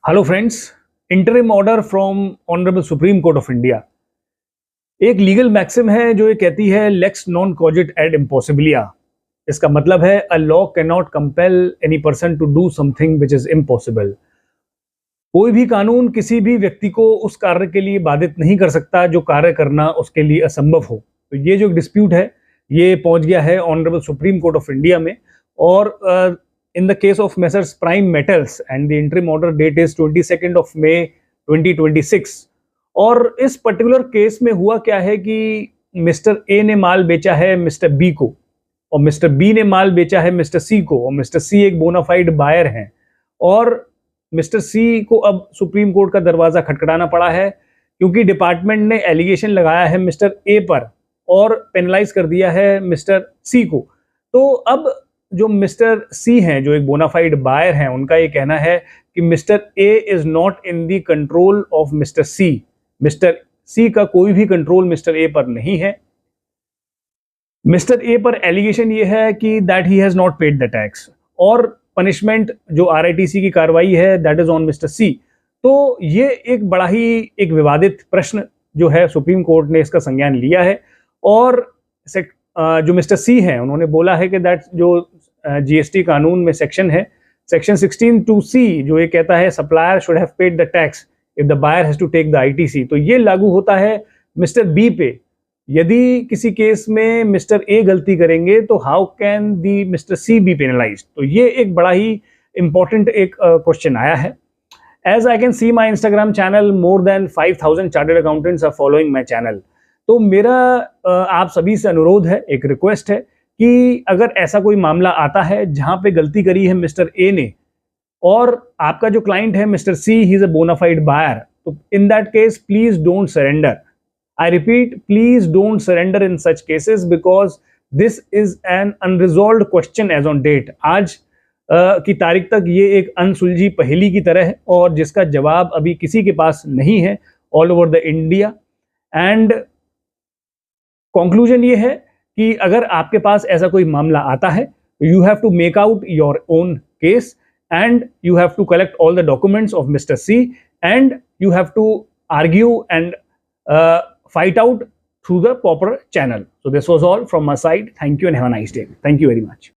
Hello friends, interim order from honourable Supreme Court of India. एक legal maxim है जो ये कहती है लेक्स नॉन कॉजिट एड इम्पॉसिबिलिया। इसका मतलब है a law can not compel any person to do something which is impossible. कोई भी कानून किसी भी व्यक्ति को उस कार्य के लिए बाधित नहीं कर सकता जो कार्य करना उसके लिए असंभव हो। तो ये जो डिस्प्यूट है ये पहुंच गया है honourable Supreme Court of India में। और in the case of Messrs Prime Metals and the interim order date is 22nd of May 2026। और इस पर्टिकुलर केस में हुआ क्या है कि मिस्टर ए ने माल बेचा है मिस्टर बी को, और मिस्टर बी ने माल बेचा है मिस्टर सी को, और मिस्टर सी एक बोनाफाइड बायर हैं। और मिस्टर सी को अब सुप्रीम कोर्ट का दरवाजा खटखटाना पड़ा है क्योंकि डिपार्टमेंट ने एलिगेशन लगाया है मिस्टर ए पर और पेनलाइज कर दिया है मिस्टर सी को। तो अब जो मिस्टर सी हैं, जो एक बोनाफाइड बायर हैं, उनका ये कहना है कि mister A is not in the control of mister C. Mister C का कोई भी कंट्रोल मिस्टर ए पर नहीं है। मिस्टर ए पर एलिगेशन ये है कि that he has not paid the tax, और पनिशमेंट जो आरआईटीसी की कार्रवाई है दैट इज ऑन मिस्टर सी। तो ये एक बड़ा ही एक विवादित प्रश्न जो है सुप्रीम कोर्ट ने इसका संज्ञान लिया है। और जो मिस्टर सी हैं उन्होंने बोला है कि दैट जो जीएसटी कानून में सेक्शन है, सेक्शन 16(2)(c), जो ये कहता है supplier should have paid the tax if the buyer has to take the ITC, तो ये लागू होता है मिस्टर बी पे। यदि किसी केस में मिस्टर ए गलती करेंगे तो how can the Mr C B penalised. तो ये एक बड़ा ही इंपॉर्टेंट एक क्वेश्चन आया है। As I can see my Instagram channel, more than 5000 chartered accountants are following my channel. तो मेरा आप सभी से अनुरोध है, एक रिक्वेस्ट है कि अगर ऐसा कोई मामला आता है जहां पे गलती करी है मिस्टर ए ने और आपका जो क्लाइंट है mister C, he is a bonafide buyer, तो in that case please don't surrender. I repeat, please don't surrender in such cases because this is an unresolved question as on date. आज की तारीख तक ये एक अनसुलझी पहेली की तरह है और जिसका जवाब अभी किसी के पास नहीं है all over the India. And conclusion ये है कि अगर आपके पास ऐसा कोई मामला आता है, you have to make out your own case and you have to collect all the documents of mister C and you have to argue and fight out through the proper channel. So this was all from my side. Thank you and have a nice day. Thank you very much.